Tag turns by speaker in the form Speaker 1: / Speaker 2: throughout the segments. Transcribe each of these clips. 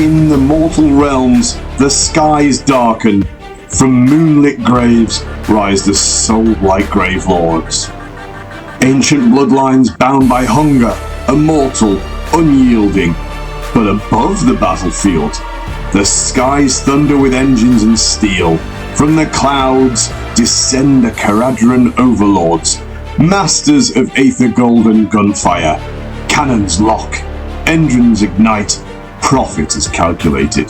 Speaker 1: In the mortal realms, the skies darken. From moonlit graves rise the Soulblight Gravelords. Ancient bloodlines bound by hunger, immortal, unyielding. But above the battlefield, the skies thunder with engines and steel. From the clouds descend the Kharadron Overlords, masters of Aether Gold and gunfire. Cannons lock, engines ignite, profit is calculated.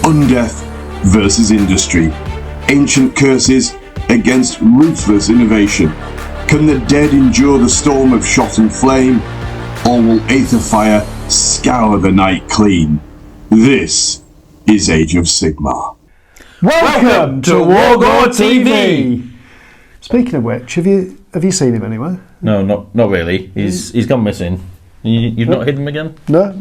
Speaker 1: Undeath versus industry, ancient curses against ruthless innovation. Can the dead endure the storm of shot and flame, or will Aether Fire scour the night clean? This is Age of Sigmar.
Speaker 2: Welcome to WGTV. Speaking of which, have you seen him anywhere?
Speaker 3: No, not really. He's gone missing. You've not hidden him again?
Speaker 2: No.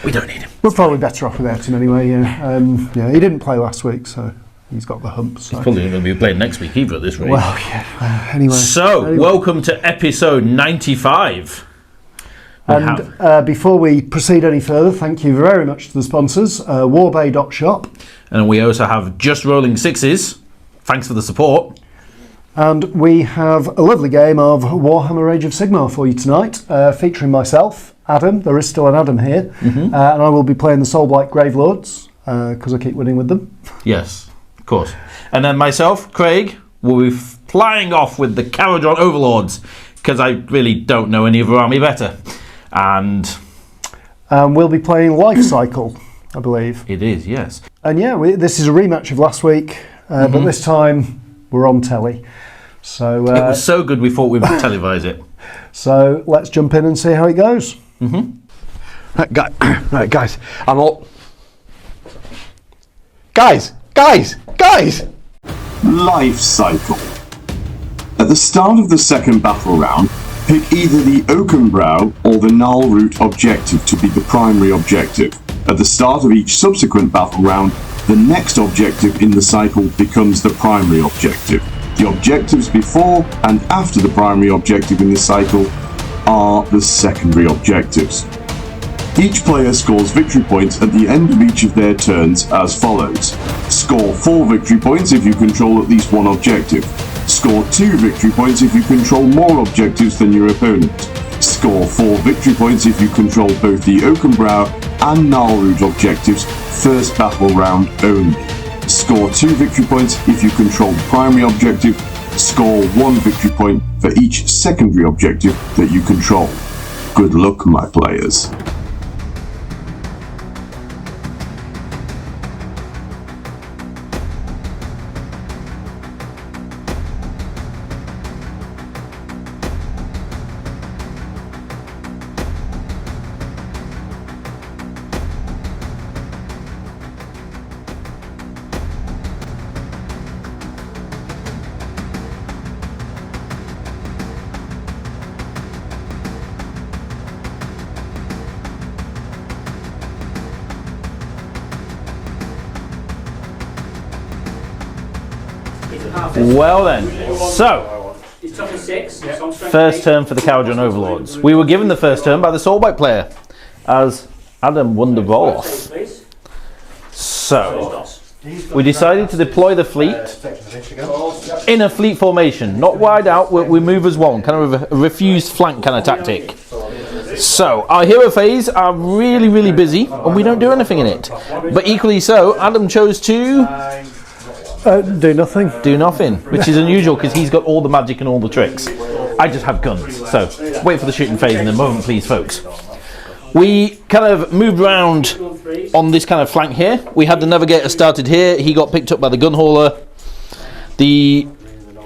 Speaker 3: We don't need him.
Speaker 2: We're probably better off without him anyway. Yeah, he didn't play last week, so he's got the hump. So.
Speaker 3: He's probably going to be playing next week either at this rate.
Speaker 2: Well, yeah. Anyway.
Speaker 3: Welcome to episode 95.
Speaker 2: And before we proceed any further, thank you very much to the sponsors, warbay.shop.
Speaker 3: And we also have Just Rolling Sixes. Thanks for the support.
Speaker 2: And we have a lovely game of Warhammer Age of Sigmar for you tonight, featuring myself, Adam. There is still an Adam here. And I will be playing the Soulblight Gravelords, because I keep winning with them.
Speaker 3: Yes, of course. And then myself, Craig, will be flying off with the Kharadron Overlords, because I really don't know any other army better. And
Speaker 2: we'll be playing Life Cycle, I believe.
Speaker 3: It is, yes.
Speaker 2: And yeah, this is a rematch of last week, but this time we're on telly. So
Speaker 3: it was so good we thought we would televise it.
Speaker 2: So let's jump in and see how it goes.
Speaker 4: Right, guys, I'm all... Guys!
Speaker 1: Life Cycle. At the start of the second battle round, pick either the Oakenbrow or the Null Root objective to be the primary objective. At the start of each subsequent battle round, the next objective in the cycle becomes the primary objective. The objectives before and after the primary objective in the cycle are the secondary objectives. Each player scores victory points at the end of each of their turns as follows. Score 4 victory points if you control at least one objective. Score 2 victory points if you control more objectives than your opponent. Score 4 victory points if you control both the Oakenbrow and Nullroot objectives first battle round only. Score 2 victory points if you control the primary objective. Score 1 victory point for each secondary objective that you control. Good luck, my players.
Speaker 3: Well then, so first turn for the Kharadron Overlords. We were given the first turn by the Soulblight player as Adam won the roll off. So we decided to deploy the fleet in a fleet formation, not wide out. We move as one, kind of a refused flank kind of tactic. So our hero phase are really busy, and we don't do anything in it. But equally so, Adam chose to
Speaker 2: do nothing.
Speaker 3: Do nothing, which is unusual because he's got all the magic and all the tricks. I just have guns. So wait for the shooting phase in a moment, please, folks. We kind of moved around on this kind of flank here. We had the Navigator started here. He got picked up by the Gun Hauler. The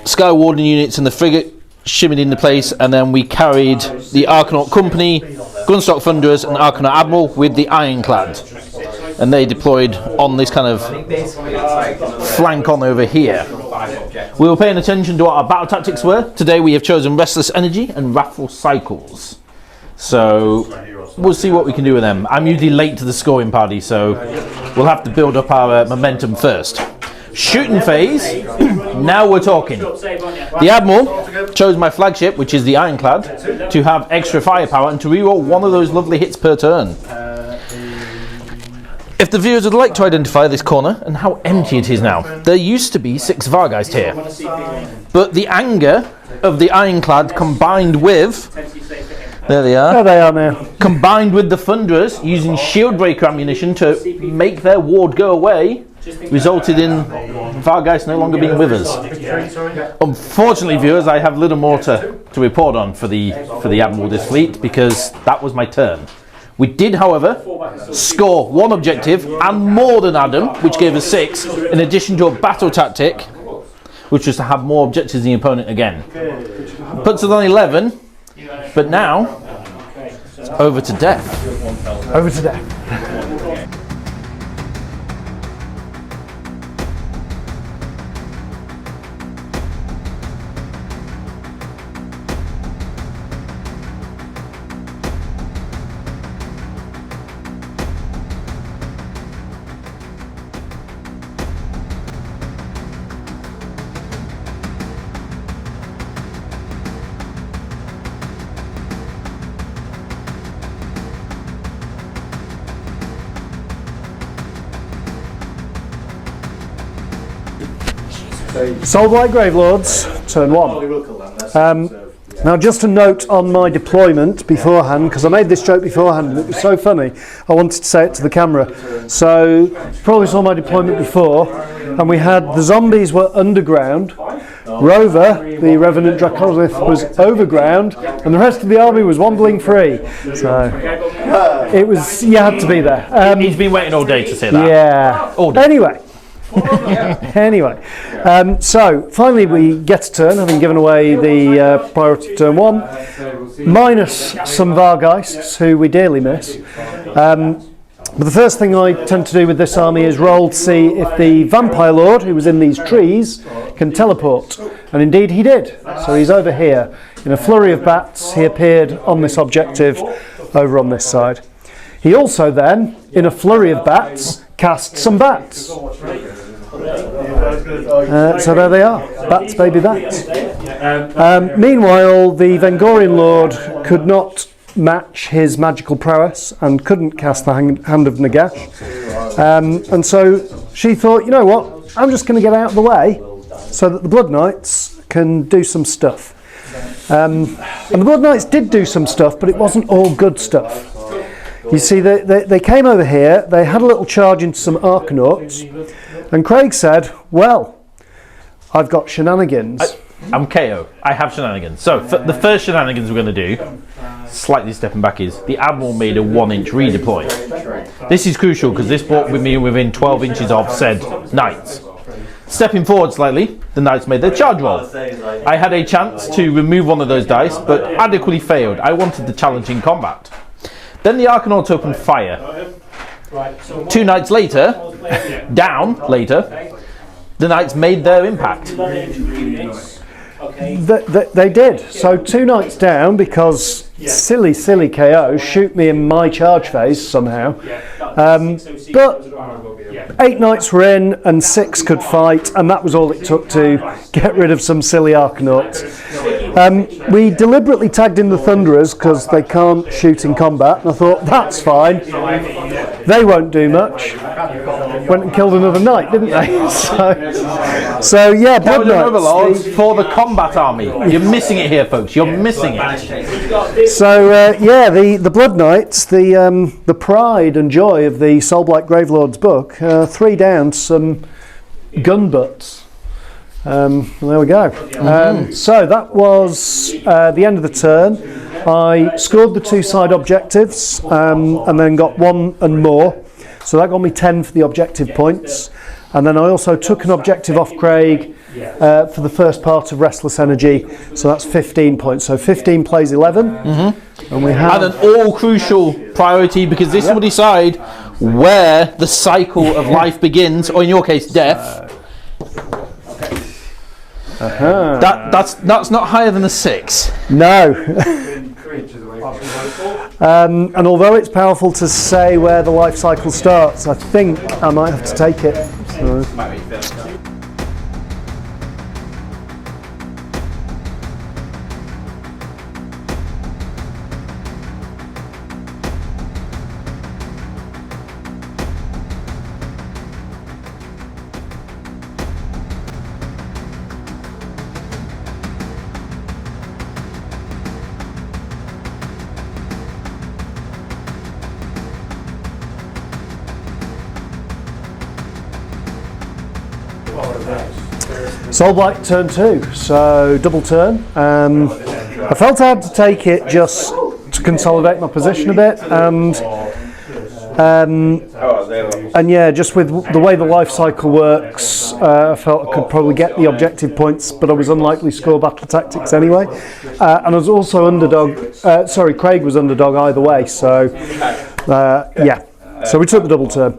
Speaker 3: Sky Warden units and the frigate shimmied into place, and then we carried the Arcanaut Company, Gunstock Thunderers, and Arcanaut Admiral with the Ironclad. And they deployed on this kind of flank on over here. We were paying attention to what our battle tactics were. Today we have chosen Restless Energy and Wrathful Cycles. So we'll see what we can do with them. I'm usually late to the scoring party, so we'll have to build up our momentum first. Shooting phase, now we're talking. The Admiral chose my flagship, which is the Ironclad, to have extra firepower and to reroll one of those lovely hits per turn. If the viewers would like to identify this corner and how empty it is now, there used to be 6 Vargeist here. But the anger of the Ironclad combined with... There they are.
Speaker 2: There they are now.
Speaker 3: Combined with the Thunderers using shield breaker ammunition to make their ward go away, resulted in Vargeist no longer being with us. Unfortunately, viewers, I have little more to report on for the Admiral of this fleet, because that was my turn. We did, however, score 1 objective and more than Adam, which gave us 6, in addition to a battle tactic, which was to have more objectives than the opponent again. Puts us on 11, but now, it's over to death.
Speaker 2: Over to death. Soulblight Gravelords, turn 1. Now just a note on my deployment beforehand, because I made this joke beforehand and it was so funny, I wanted to say it to the camera. So, you probably saw my deployment before, and we had the zombies were underground, Rover, the Revenant Draconolith, was overground, and the rest of the army was wandering free. So, it was, you had to be there.
Speaker 3: He's been waiting all day to say that.
Speaker 2: Yeah.
Speaker 3: All day.
Speaker 2: Anyway, so finally we get a turn, having given away the priority turn 1, minus some Vargeists, who we dearly miss. But the first thing I tend to do with this army is roll to see if the Vampire Lord, who was in these trees, can teleport. And indeed he did. So he's over here. In a flurry of bats, he appeared on this objective over on this side. He also then, in a flurry of bats, cast some bats. So there they are, bats, baby bats. Meanwhile, the Vengorian Lord could not match his magical prowess and couldn't cast the Hand of Nagash. And so she thought, you know what, I'm just going to get out of the way so that the Blood Knights can do some stuff. And the Blood Knights did do some stuff, but it wasn't all good stuff. You see, they came over here, they had a little charge into some Arcanauts, and Craig said, well, I've got shenanigans.
Speaker 3: I'm KO. I have shenanigans. So, the first shenanigans we're going to do, slightly stepping back, is the Admiral made a 1-inch redeploy. This is crucial because this brought me within 12 inches of said Knights. Stepping forward slightly, the Knights made their charge roll. I had a chance to remove one of those dice, but adequately failed. I wanted the challenge in combat. Then the Arcanauts opened fire. 2 Knights later, the Knights made their impact.
Speaker 2: They did. So 2 Knights down because silly KO shoot me in my charge phase somehow. But 8 Knights were in and 6 could fight, and that was all it took to get rid of some silly Arcanauts. We deliberately tagged in the Thunderers because they can't shoot in combat, and I thought, that's fine. They won't do much. Went and killed another knight, didn't they? So yeah, Blood Knights.
Speaker 3: Overlords for the combat army. You're missing it here, folks. You're missing it.
Speaker 2: So yeah, the Blood Knights, the pride and joy of the Soulblight Gravelords book, 3 down to some gun butts. There we go. So that was the end of the turn. I scored the 2 side objectives and then got 1 and more. So that got me 10 for the objective points. And then I also took an objective off Craig for the first part of Restless Energy. So that's 15 points. So 15 plays 11. And we have
Speaker 3: an all-crucial priority because this will decide where the cycle of life begins, or in your case, death. That's not higher than a 6.
Speaker 2: No. And although it's powerful to say where the life cycle starts, I think I might have to take it. So. Soulblight turn 2, so double turn. I felt I had to take it just to consolidate my position a bit, and yeah, just with the way the life cycle works, I felt I could probably get the objective points, but I was unlikely to score battle tactics anyway. And I was also underdog, Craig was underdog either way, so yeah, so we took the double turn.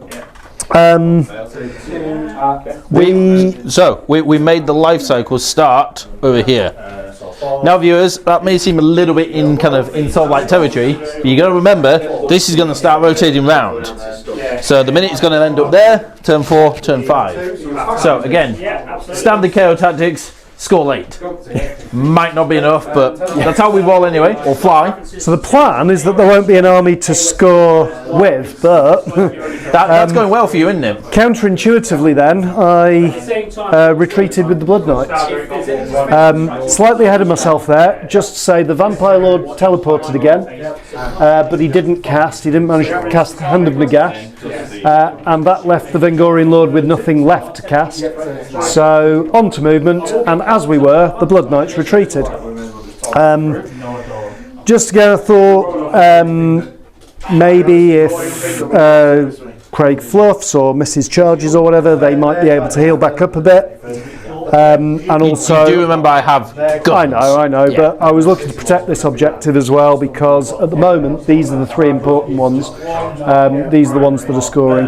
Speaker 3: We made the life cycle start over here. Now, viewers, that may seem a little bit in Soulblight territory, but you got to remember this is going to start rotating round. So the minute it's going to end up there, turn 4, turn 5. So again, standard KO tactics. Score late. Might not be enough, but that's how we roll anyway, or fly.
Speaker 2: So the plan is that there won't be an army to score with, but
Speaker 3: that's going well for you, isn't it?
Speaker 2: Counterintuitively then, I retreated with the Blood Knights. Slightly ahead of myself there, just to say the Vampire Lord teleported again, but he didn't cast, he didn't manage to cast the Hand of Nagash, and that left the Vengorian Lord with nothing left to cast. So, on to movement, and as we were, the Blood Knights retreated. Just again, I thought maybe if Craig fluffs or misses charges or whatever, they might be able to heal back up a bit. And also,
Speaker 3: you do remember I have guns.
Speaker 2: I know, yeah. But I was looking to protect this objective as well, because at the moment these are the 3 important ones. These are the ones that are scoring.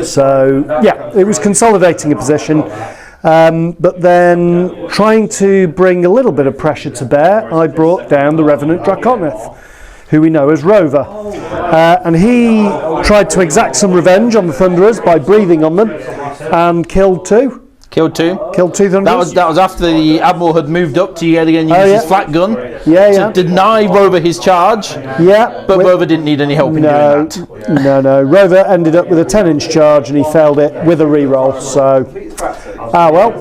Speaker 2: So yeah, it was consolidating a position. But then, trying to bring a little bit of pressure to bear, I brought down the Revenant Draconith, who we know as Rover. And he tried to exact some revenge on the Thunderers by breathing on them, and killed 2.
Speaker 3: Killed 2
Speaker 2: Thunderers.
Speaker 3: That was after the Admiral had moved up to yet again use his flat gun to deny Rover his charge.
Speaker 2: Yeah,
Speaker 3: but Rover didn't need any help in doing that.
Speaker 2: No. Rover ended up with a 10-inch charge, and he failed it with a reroll. So, well.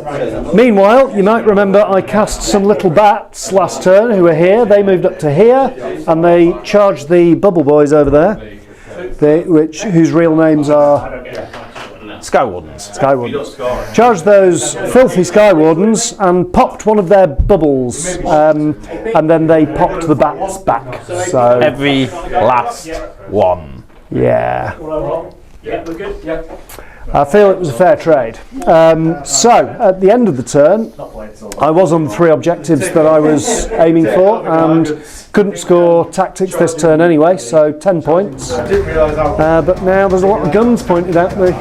Speaker 2: Meanwhile, you might remember I cast some little bats last turn who were here. They moved up to here, and they charged the Bubble Boys over there, whose real names are
Speaker 3: Skywardens.
Speaker 2: Charged those filthy Skywardens and popped one of their bubbles, and then they popped the bats back. So
Speaker 3: every last one.
Speaker 2: Yeah. Yeah, we're good. Yeah. I feel it was a fair trade. So, at the end of the turn, I was on the 3 objectives that I was aiming for, and couldn't score tactics this turn anyway, so 10 points. But now there's a lot of guns pointed at me.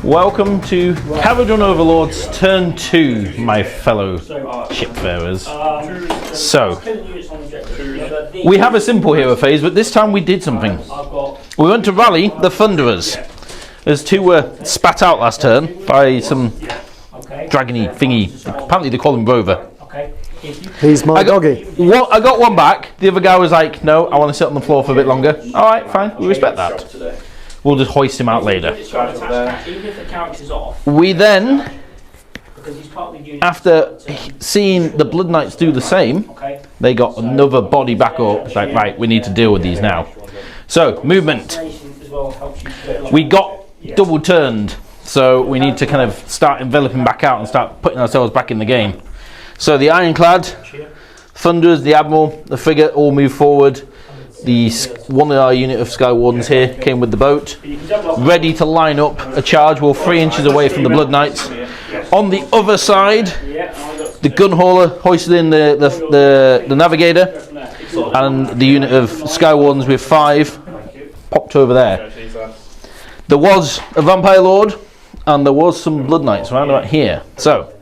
Speaker 3: Welcome to Kharadron Overlords Turn 2, my fellow shipfarers. So, we have a simple hero phase, but this time we did something. We went to rally the Thunderers. As 2 were spat out last turn by some dragony thingy. Apparently they call him Rover.
Speaker 2: He's my doggy.
Speaker 3: I got one back. The other guy was like, no, I want to sit on the floor for a bit longer. Alright, fine, we respect that. We'll just hoist him out later. We then, after seeing the Blood Knights do the same, they got another body back up. It's like, right, we need to deal with these now. So, movement. We got double turned, so we need to kind of start enveloping back out and start putting ourselves back in the game. So the Ironclad, Thunderers, the Admiral, the Frigate all move forward. One of our unit of Skywardens here came with the boat, ready to line up a charge. We're 3 inches away from the Blood Knights. On the other side, the gun hauler hoisted in the navigator, and the unit of Skywardens with 5 popped over there. There was a Vampire Lord, and there was some Blood Knights around about here. So,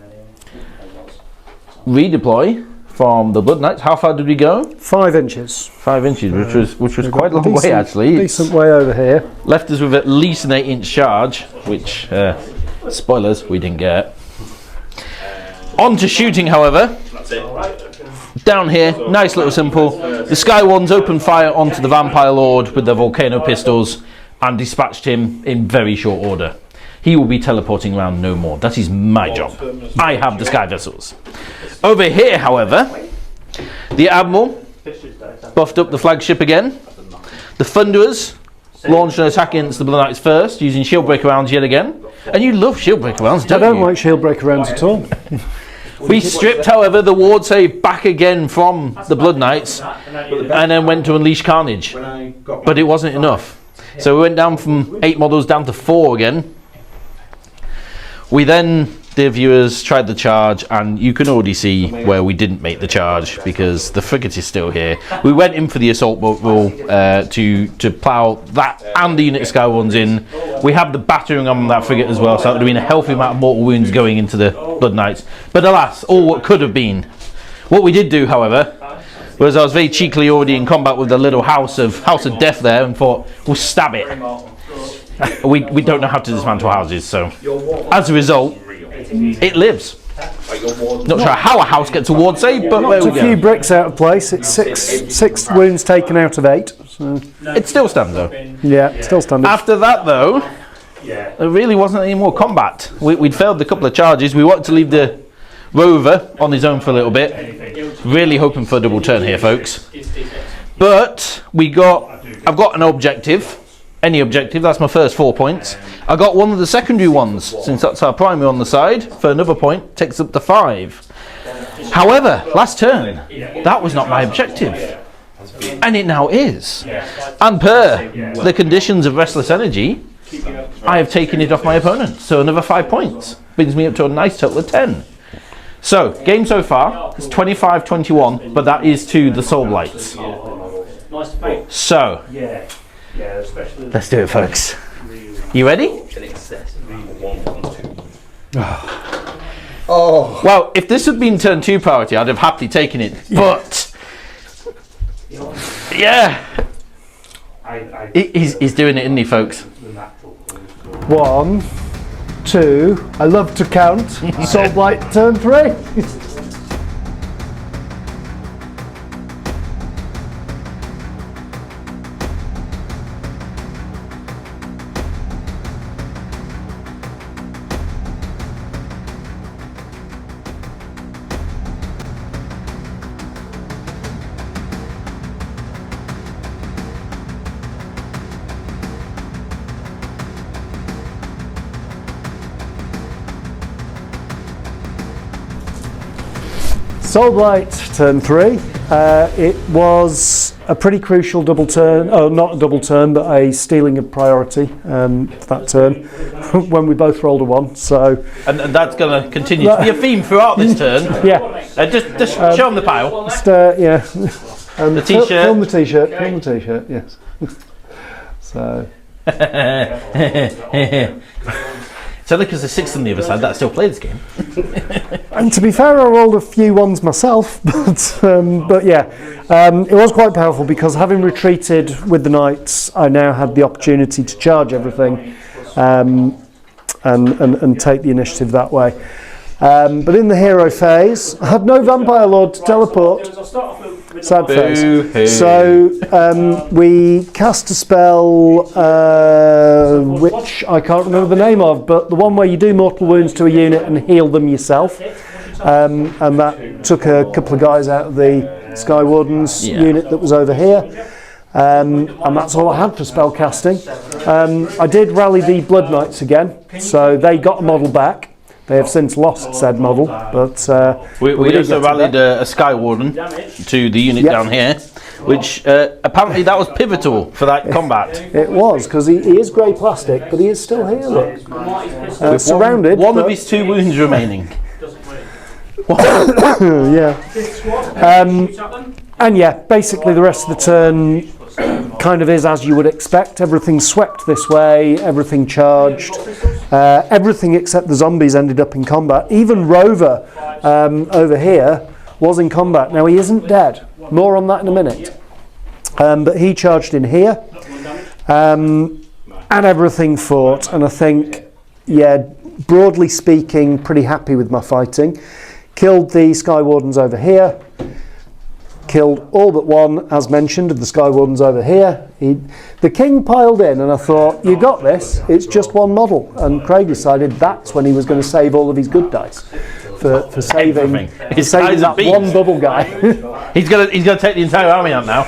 Speaker 3: redeploy, from the Blood Knights. How far did we go?
Speaker 2: 5 inches.
Speaker 3: 5 inches, which was quite a long way actually.
Speaker 2: Decent way over here.
Speaker 3: Left us with at least an 8-inch charge, which, spoilers, we didn't get. On to shooting, however. Down here, nice little simple. The Sky Ones opened fire onto the Vampire Lord with their volcano pistols and dispatched him in very short order. He will be teleporting around no more. That is my job. I have the Sky Vessels. Over here, however, the Admiral buffed up the flagship again. The Thunderers launched an attack against the Blood Knights first, using shield breaker rounds yet again. And you love shield breaker rounds, don't you?
Speaker 2: I don't like shield breaker rounds at all.
Speaker 3: We stripped, however, the ward save back again from the Blood Knights and then went to unleash carnage. But it wasn't enough. So we went down from 8 models down to 4 again. We then, dear viewers, tried the charge, and you can already see where we didn't make the charge because the frigate is still here. We went in for the assault boat rule to plough that and the unit Sky Ones in. We have the battering on that frigate as well, so that would have been a healthy amount of mortal wounds going into the Blood Knights. But alas, all what could have been. What we did do, however, was I was very cheekily already in combat with the little house of Death there, and thought, we'll stab it. We don't know how to dismantle houses, so as a result, it lives. Not sure how a house gets a ward save, but there we
Speaker 2: Knocked a few bricks out of place. It's six wounds taken out of 8. So.
Speaker 3: It still stands though.
Speaker 2: Yeah, still standing.
Speaker 3: After that though, there really wasn't any more combat. We'd failed a couple of charges. We wanted to leave the Rover on his own for a little bit. Really hoping for a double turn here, folks. But I've got an objective. Any objective, that's my first 4 points. I got one of the secondary ones, since that's our primary on the side, for another point, takes up to 5. However, last turn, that was not my objective. And it now is. And per the conditions of Restless Energy, I have taken it off my opponent. So another 5 points. Brings me up to a nice total of 10. So, game so far, it's 25-21, but that is to the Soulblights. So, let's do it, folks. You ready? Oh. Well, if this had been turn 2 priority, I'd have happily taken it. But yeah, he's doing it, isn't he, folks?
Speaker 2: 1, 2. I love to count. Soulblight turn 3. Soulblight turn 3. It was a pretty crucial double turn, not a double turn, but a stealing of priority that turn when we both rolled a 1. So,
Speaker 3: and that's going to continue to be a theme throughout this turn.
Speaker 2: Yeah.
Speaker 3: Just show them the pile.
Speaker 2: Just, yeah.
Speaker 3: The t-shirt.
Speaker 2: Film the t-shirt. Film the t-shirt. Yes. So.
Speaker 3: It's only because there's 6 on the other side that I still play this game.
Speaker 2: And to be fair, I rolled a few 1s myself, but yeah, it was quite powerful because having retreated with the Knights, I now had the opportunity to charge everything and take the initiative that way. But in the hero phase, I had no Vampire Lord to teleport. Sad phase. So we cast a spell which I can't remember the name of, but the one where you do mortal wounds to a unit and heal them yourself. And that took a couple of guys out of the Sky Wardens unit that was over here. And that's all I had for spell casting. I did rally the Blood Knights again, so they got a model back. They have since lost said model, but
Speaker 3: we also rallied a Sky Warden to the unit down here, which apparently that was pivotal for that combat.
Speaker 2: It was, because he is grey plastic, but he is still here, look. Surrounded.
Speaker 3: One of his 2 wounds remaining.
Speaker 2: Yeah. And yeah, basically the rest of the turn kind of is as you would expect. Everything swept this way, everything charged. Everything except the zombies ended up in combat. Even Rover over here was in combat. Now, he isn't dead. More on that in a minute. But he charged in here. And everything fought. And I think, yeah, broadly speaking, pretty happy with my fighting. Killed the Sky Wardens over here. Killed all but one, as mentioned, of the Sky Wardens over here. The king piled in, and I thought, you got this, it's just one model. And Craig decided that's when he was going to save all of his good dice for saving that one bubble guy.
Speaker 3: he's going to take the entire army out now.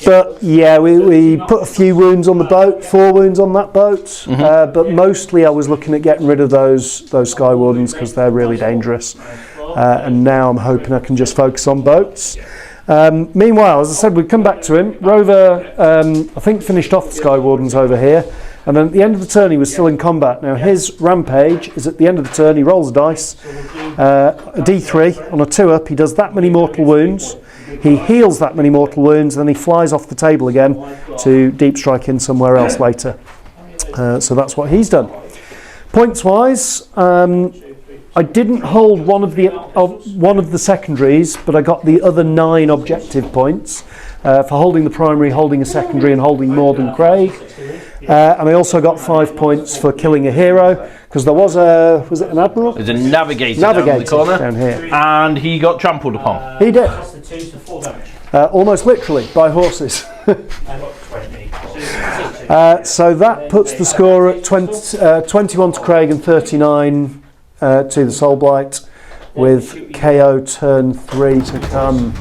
Speaker 2: But yeah, we put a few wounds on the boat, 4 wounds on that boat. But mostly I was looking at getting rid of those Sky Wardens because they're really dangerous. And now I'm hoping I can just focus on boats. Meanwhile, as I said, we'd come back to him. Rover, I think, finished off the Sky Wardens over here. And then at the end of the turn, he was still in combat. Now, his rampage is at the end of the turn. He rolls a dice, a d3 on a 2-up. He does that many mortal wounds. He heals that many mortal wounds. Then he flies off the table again to deep strike in somewhere else later. So that's what he's done. Points-wise, I didn't hold one of the secondaries, but I got the other 9 objective points for holding the primary, holding a secondary, and holding more than Craig. And I also got 5 points for killing a hero, because there was it an admiral?
Speaker 3: There's a navigator down the corner, down here, and he got trampled upon.
Speaker 2: He did. Almost literally by horses. So that puts the score at 21 to Craig and 39 to the Soulblight, with KO turn 3 to come.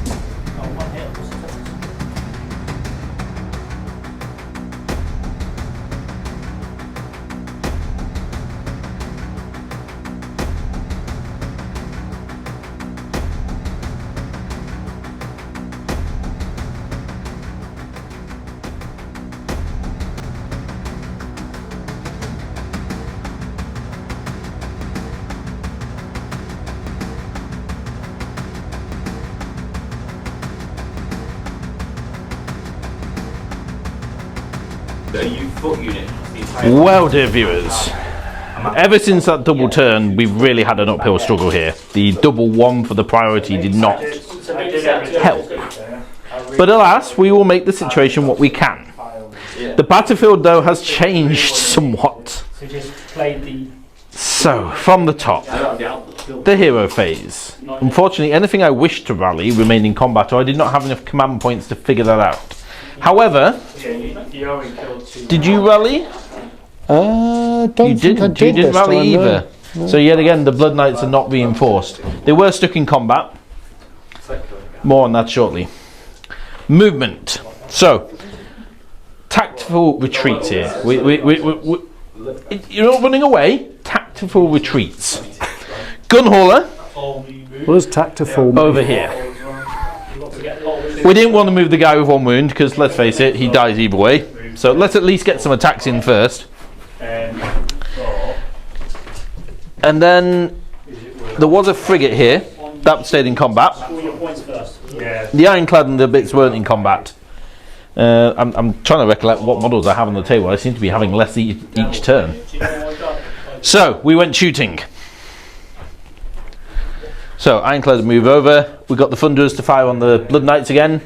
Speaker 3: Well, dear viewers, ever since that double turn, we've really had an uphill struggle here. The double 1 for the priority did not help. But alas, we will make the situation what we can. The battlefield, though, has changed somewhat. So, from the top, the hero phase. Unfortunately, anything I wished to rally remained in combat, or I did not have enough command points to figure that out. However, did you rally?
Speaker 2: You
Speaker 3: didn't rally either. No. So yet again, the Blood Knights are not reinforced. They were stuck in combat. More on that shortly. Movement. So, tactical retreats here. You're not running away. Tactical retreats. Gunhauler.
Speaker 2: What does tactical
Speaker 3: over here? We didn't want to move the guy with 1 wound because, let's face it, he dies either way. So let's at least get some attacks in first. And then there was a frigate here that stayed in combat. The ironclad and the bits weren't in combat. I'm trying to recollect what models I have on the table. I seem to be having less each turn. So we went shooting. So ironclad move over. We got the Thunderers to fire on the Blood Knights again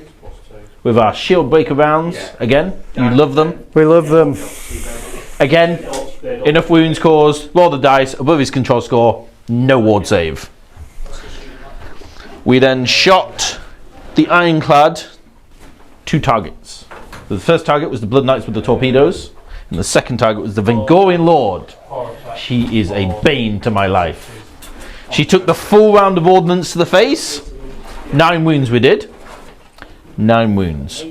Speaker 3: with our shield breaker rounds. Again, you love them.
Speaker 2: We love them.
Speaker 3: Again, enough wounds caused. Roll the dice above his control score. No ward save. We then shot the ironclad 2 targets. So the first target was the Blood Knights with the torpedoes, and the second target was the Vengorian Lord. She is a bane to my life. She took the full round of ordnance to the face. 9 wounds we did. 9 wounds.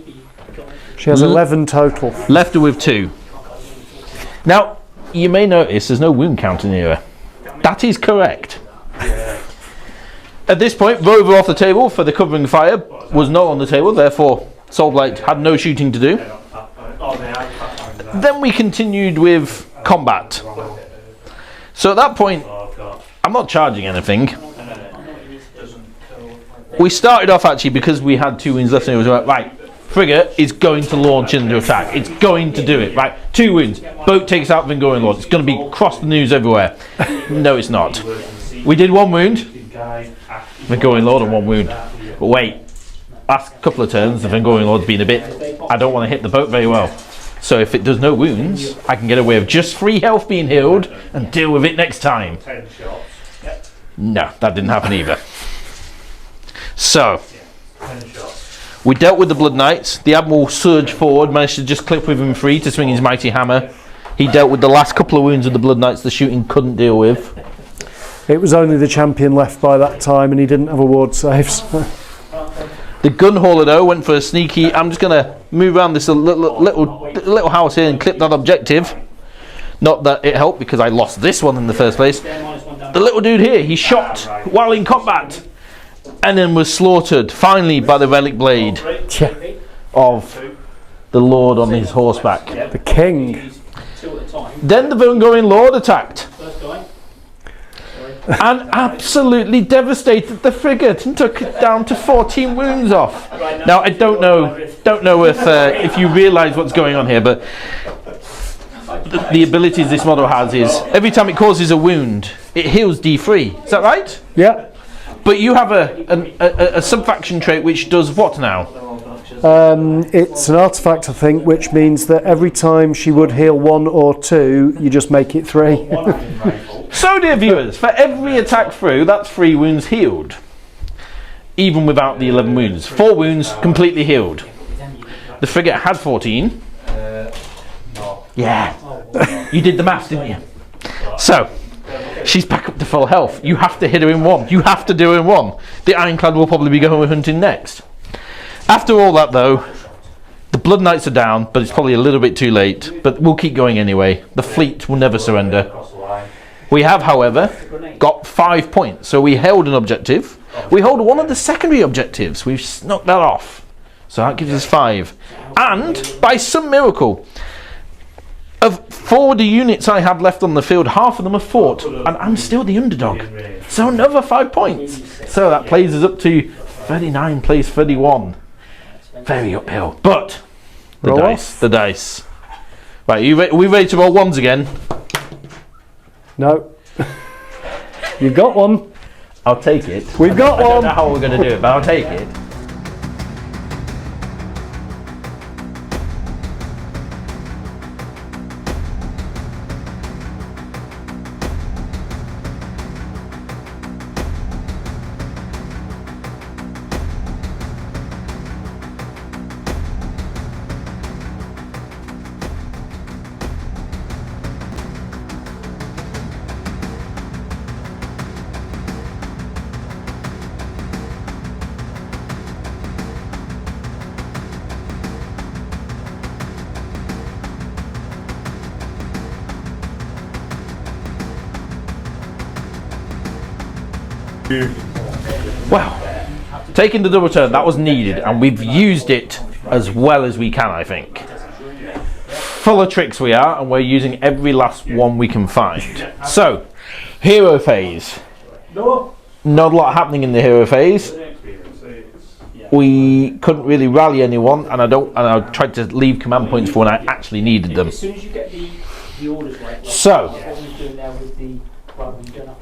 Speaker 2: She has 11 total.
Speaker 3: Left her with 2. Now, you may notice there's no wound count in here. That is correct. At this point, Rover off the table for the covering fire was not on the table, therefore Soulblight had no shooting to do. Then we continued with combat. So at that point, I'm not charging anything. We started off actually because we had 2 wounds left and it was like, right, frigate is going to launch into attack. It's going to do it, right? 2 wounds. Boat takes out Vengorian Lord. It's going to be across the news everywhere. No, it's not. We did 1 wound. Vengorian Lord on 1 wound. But wait, last couple of turns, the Vengorian Lord's been a bit... I don't want to hit the boat very well. So if it does no wounds, I can get away with just 3 health being healed and deal with it next time. No, that didn't happen either. So, we dealt with the Blood Knights. The Admiral surged forward, managed to just clip with him free to swing his mighty hammer. He dealt with the last couple of wounds of the Blood Knights the shooting couldn't deal with.
Speaker 2: It was only the champion left by that time, and he didn't have a ward saves.
Speaker 3: The gun hauler though went for a sneaky. I'm just going to move around this little house here and clip that objective. Not that it helped because I lost this one in the first place. The little dude here, he shot while in combat and then was slaughtered finally by the relic blade of the Lord on his horseback.
Speaker 2: The king.
Speaker 3: Then the Vengorian Lord attacked and absolutely devastated the frigate and took it down to 14 wounds off. Now I don't know if you realise what's going on here, but the abilities this model has is every time it causes a wound, it heals D3. Is that right?
Speaker 2: Yeah.
Speaker 3: But you have a sub-faction trait which does what now?
Speaker 2: It's an artifact, I think, which means that every time she would heal 1 or 2, you just make it 3.
Speaker 3: So, dear viewers, for every attack through, that's 3 wounds healed. Even without the 11 wounds. 4 wounds completely healed. The frigate had 14. Yeah. You did the maths, didn't you? So, she's back up to full health. You have to hit her in 1. You have to do her in 1. The Ironclad will probably be going hunting next. After all that, though, the Blood Knights are down, but it's probably a little bit too late. But we'll keep going anyway. The fleet will never surrender. We have, however, got 5 points. So we held an objective. We hold one of the secondary objectives. We've snuck that off. So that gives us 5. And, by some miracle, of 4 of the units I had left on the field, half of them have fought. And I'm still the underdog. So another 5 points. So that plays us up to 39 plays 31. Very uphill. But, the dice. Right, are we ready to roll 1s again?
Speaker 2: No. You've got one.
Speaker 3: I'll take it.
Speaker 2: We've got one.
Speaker 3: I don't know how we're going to do it, but I'll take it. Well, taking the double turn, that was needed, and we've used it as well as we can, I think. Full of tricks we are, and we're using every last one we can find. So, hero phase. Not a lot happening in the hero phase. We couldn't really rally anyone, and I tried to leave command points for when I actually needed them. So,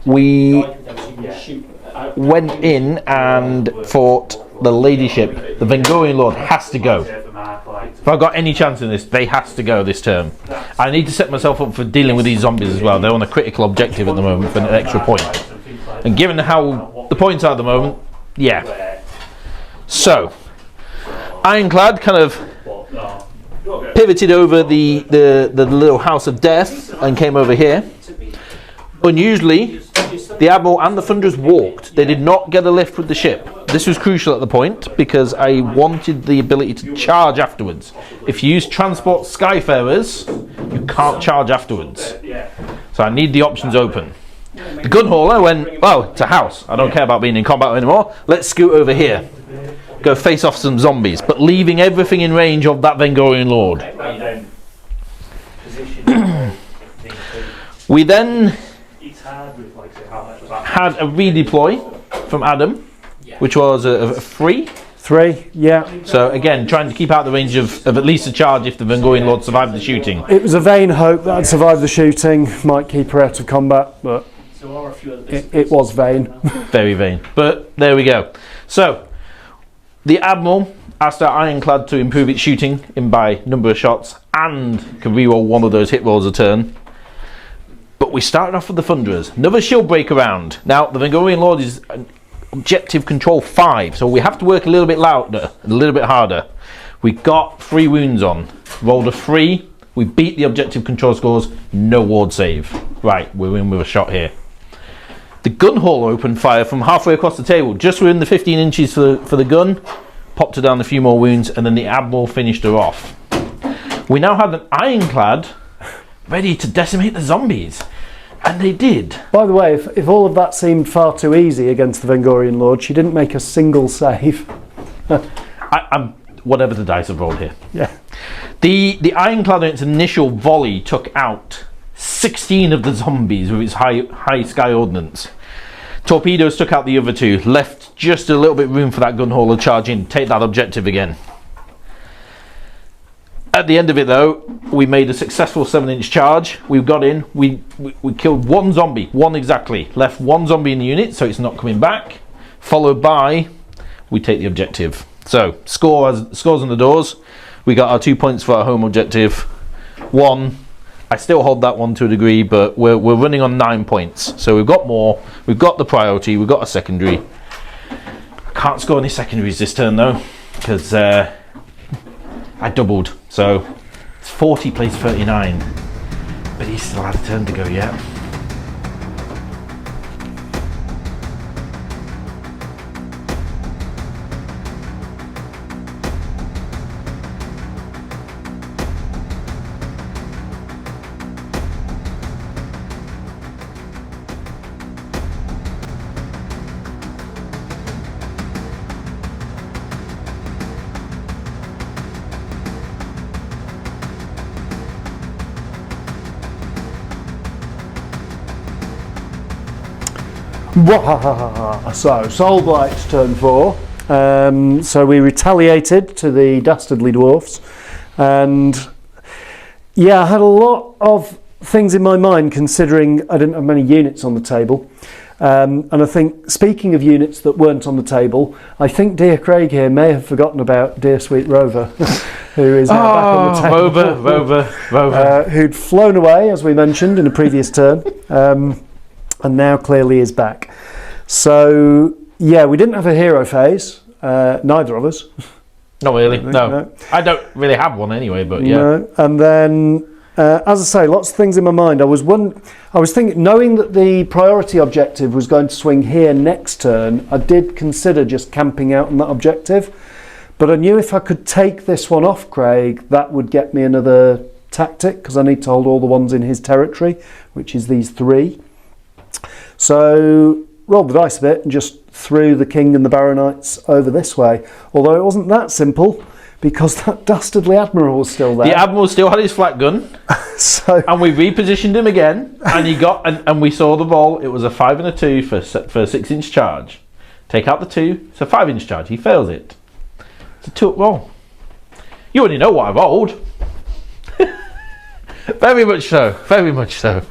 Speaker 3: we went in and fought the ladyship. The Vengorian Lord has to go. If I've got any chance in this, they has to go this turn. I need to set myself up for dealing with these zombies as well. They're on a critical objective at the moment for an extra point. And given how the points are at the moment, yeah. So, Ironclad kind of pivoted over the little house of death and came over here. Unusually, the Admiral and the Thunderers walked. They did not get a lift with the ship. This was crucial at the point because I wanted the ability to charge afterwards. If you use transport Skyfarers, you can't charge afterwards. So I need the options open. The gun hauler went, well, it's a house. I don't care about being in combat anymore. Let's scoot over here. Go face off some zombies, but leaving everything in range of that Vengorian Lord. We then had a redeploy from Adam, which was a 3.
Speaker 2: 3, yeah.
Speaker 3: So again, trying to keep out the range of at least a charge if the Vengorian Lord survived the shooting.
Speaker 2: It was a vain hope that I'd survive the shooting, might keep her out of combat, but it was vain.
Speaker 3: Very vain. But there we go. So, the Admiral asked our Ironclad to improve its shooting in by number of shots and can reroll one of those hit rolls a turn. But we started off with the Thunderers. Another shield breaker round. Now, the Vengorian Lord is objective control 5, so we have to work a little bit louder, a little bit harder. We got 3 wounds on. Rolled a 3. We beat the objective control scores. No ward save. Right, we're in with a shot here. The gun hauler opened fire from halfway across the table, just within the 15 inches for the gun. Popped her down a few more wounds, and then the Admiral finished her off. We now had an Ironclad ready to decimate the zombies. And they did.
Speaker 2: By the way, if all of that seemed far too easy against the Vengorian Lord, she didn't make a single save.
Speaker 3: I'm whatever the dice have rolled here.
Speaker 2: Yeah.
Speaker 3: The Ironclad in its initial volley took out 16 of the zombies with its high sky ordnance. Torpedoes took out the other 2, left just a little bit room for that gun hauler to charge in, take that objective again. At the end of it though, we made a successful 7-inch charge. We got in, we killed 1 zombie, 1 exactly, left 1 zombie in the unit so it's not coming back, followed by we take the objective. So scores on the doors. We got our 2 points for our home objective. 1, I still hold that one to a degree, but we're running on 9 points. So we've got more, we've got the priority, we've got a secondary. I can't score any secondaries this turn though, because I doubled. So it's 40 plays 39, but he still had a turn to go yet.
Speaker 2: So, Soulblight's turn 4. So we retaliated to the Dastardly Dwarfs, and yeah, I had a lot of things in my mind considering I didn't have many units on the table. And I think, speaking of units that weren't on the table, I think dear Craig here may have forgotten about dear sweet Rover, who is now back on the table. Rover. Who'd flown away, as we mentioned, in a previous turn. And now clearly is back. So yeah, we didn't have a hero phase, neither of us.
Speaker 3: Not really, no. I don't really have one anyway, but yeah.
Speaker 2: No. And then, as I say, lots of things in my mind. I was thinking, knowing that the priority objective was going to swing here next turn, I did consider just camping out on that objective. But I knew if I could take this one off Craig, that would get me another tactic, because I need to hold all the ones in his territory, which is these 3. So rolled the dice a bit and just threw the King and the Baronites over this way. Although it wasn't that simple, because that dastardly Admiral was still there.
Speaker 3: The Admiral still had his flat gun. And we repositioned him again, and he got and we saw the roll. It was a 5 and a 2 for a 6-inch charge. Take out the 2, it's a 5-inch charge. He fails it. It's a 2 roll. You already know what I rolled. Very much so. Very much so.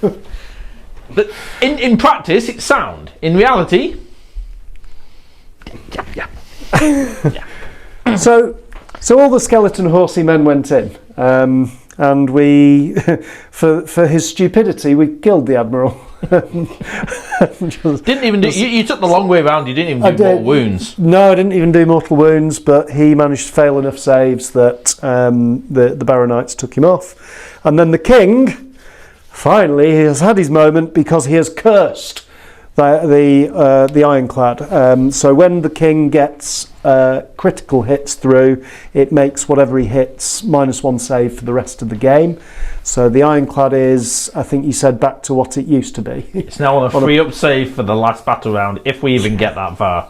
Speaker 3: But in practice, it's sound. In reality, yeah.
Speaker 2: So all the skeleton horsey men went in, and we, for his stupidity, we killed the Admiral.
Speaker 3: Didn't even do. You took the long way around. You didn't even do mortal wounds.
Speaker 2: No, I didn't even do mortal wounds, but he managed to fail enough saves that the Baronites took him off, and then the King. Finally, he has had his moment because he has cursed the Ironclad. So when the King gets critical hits through, it makes whatever he hits -1 save for the rest of the game. So the Ironclad is, I think you said, back to what it used to be.
Speaker 3: It's now on a free-up save for the last battle round, if we even get that far.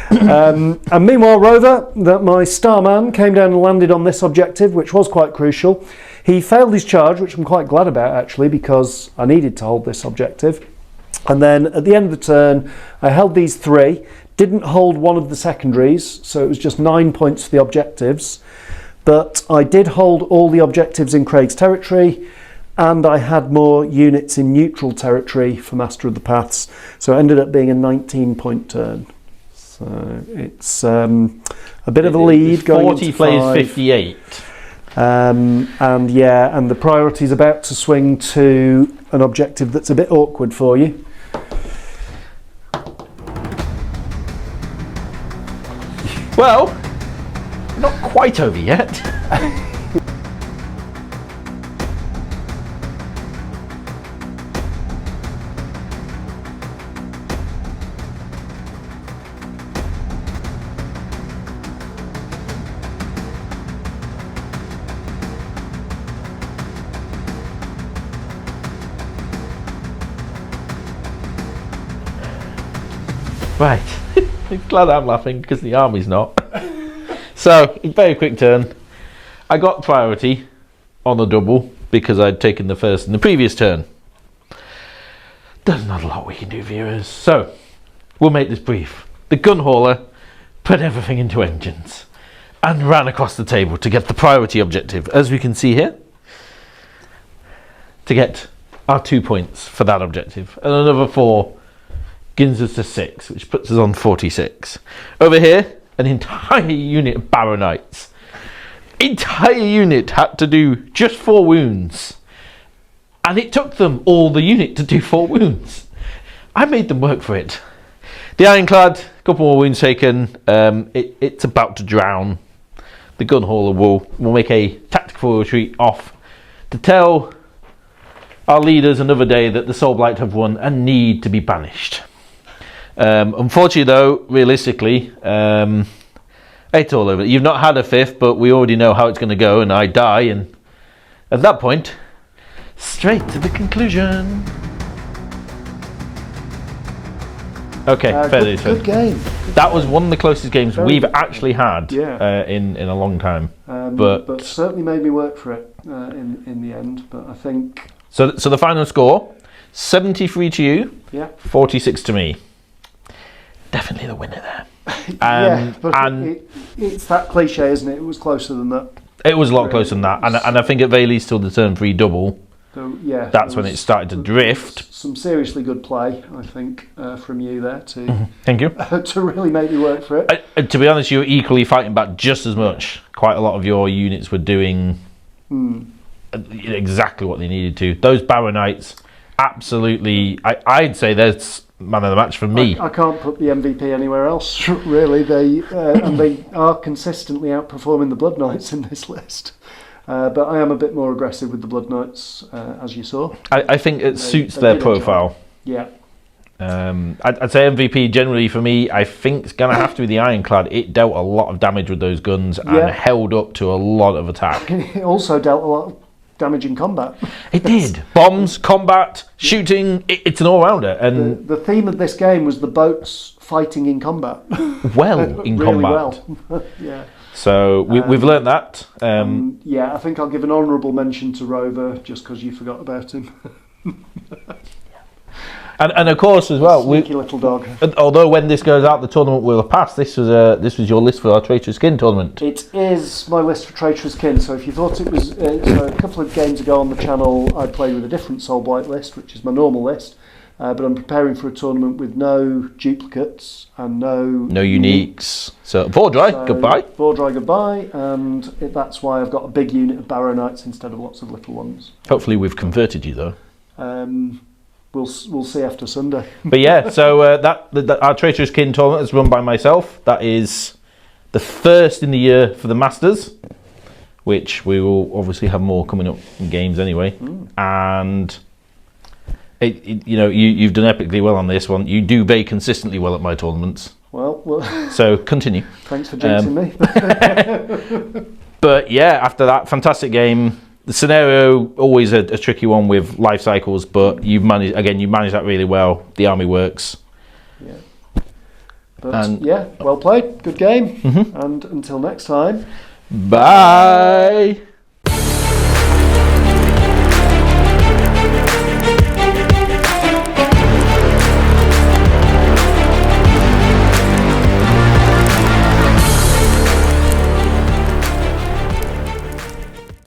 Speaker 2: And meanwhile, Rover, my Starman, came down and landed on this objective, which was quite crucial. He failed his charge, which I'm quite glad about actually, because I needed to hold this objective. And then at the end of the turn, I held these 3, didn't hold one of the secondaries, so it was just 9 points for the objectives. But I did hold all the objectives in Craig's territory, and I had more units in neutral territory for Master of the Paths, so it ended up being a 19-point turn. So it's a bit of a lead going
Speaker 3: 40
Speaker 2: into
Speaker 3: plays
Speaker 2: 5.
Speaker 3: 58.
Speaker 2: And the priority is about to swing to an objective that's a bit awkward for you.
Speaker 3: Well, not quite over yet. Right. Glad I'm laughing because the army's not. So, very quick turn. I got priority on the double because I'd taken the first in the previous turn. There's not a lot we can do, viewers. So, we'll make this brief. The gun hauler put everything into engines and ran across the table to get the priority objective, as we can see here, to get our 2 points for that objective, and another 4 gives us to 6, which puts us on 46. Over here, an entire unit of Baronites. Entire unit had to do just 4 wounds. And it took them all the unit to do 4 wounds. I made them work for it. The Ironclad, a couple more wounds taken. It's about to drown. The gun hauler will make a tactical retreat off to tell our leaders another day that the Soulblight have won and need to be banished. Unfortunately though, realistically, it's all over. You've not had a 5th, but we already know how it's going to go, and I die, and at that point, straight to the conclusion. Okay, fair
Speaker 2: good game.
Speaker 3: That was one of the closest games we've actually had
Speaker 2: Yeah.
Speaker 3: in a long time.
Speaker 2: But certainly made me work for it in the end. But I think
Speaker 3: so the final score: 73 to you, 46 to me. Definitely the winner there.
Speaker 2: But it's that cliche, isn't it? It was closer than that.
Speaker 3: It was a lot closer than that, and I think at very least till the turn 3 double.
Speaker 2: So,
Speaker 3: that's when it started to drift.
Speaker 2: Some seriously good play, I think, from you there to
Speaker 3: thank you
Speaker 2: to really make me work for it.
Speaker 3: To be honest, you were equally fighting back just as much. Quite a lot of your units were doing exactly what they needed to. Those Baronites, absolutely. I'd say there's man of the match for me.
Speaker 2: I can't put the MVP anywhere else, really. They are consistently outperforming the Blood Knights in this list. But I am a bit more aggressive with the Blood Knights, as you saw.
Speaker 3: I think it suits their profile.
Speaker 2: Yeah.
Speaker 3: I'd say MVP generally for me, I think it's going to have to be the Ironclad. It dealt a lot of damage with those guns and held up to a lot of attack.
Speaker 2: It also dealt a lot of damage in combat.
Speaker 3: It did. Bombs, combat, shooting, it's an all-rounder. And
Speaker 2: the theme of this game was the boats fighting in combat.
Speaker 3: Well in
Speaker 2: really
Speaker 3: combat.
Speaker 2: Well. Yeah.
Speaker 3: So we've learnt that.
Speaker 2: I think I'll give an honourable mention to Rover just because you forgot about him.
Speaker 3: And of course as well,
Speaker 2: sneaky little dog.
Speaker 3: Although when this goes out, the tournament will have passed. This was your list for our Traitorous Kin tournament.
Speaker 2: It is my list for Traitorous Kin. So if you thought it was, so a couple of games ago on the channel, I played with a different Soulblight list, which is my normal list. But I'm preparing for a tournament with no duplicates and no uniques.
Speaker 3: So Vordry, goodbye.
Speaker 2: Vordry, goodbye. And that's why I've got a big unit of Baronites instead of lots of little ones.
Speaker 3: Hopefully we've converted you though.
Speaker 2: We'll see after Sunday.
Speaker 3: But yeah, so our Traitorous Kin tournament is run by myself. That is the first in the year for the Masters, which we will obviously have more coming up in games anyway. And you've done epically well on this one. You do very consistently well at my tournaments. Well so continue.
Speaker 2: Thanks for jinxing me.
Speaker 3: But yeah, after that fantastic game. The scenario, always a tricky one with life cycles, but you've managed that really well. The army works.
Speaker 2: Yeah. But well played. Good game. And until next time.
Speaker 3: Bye.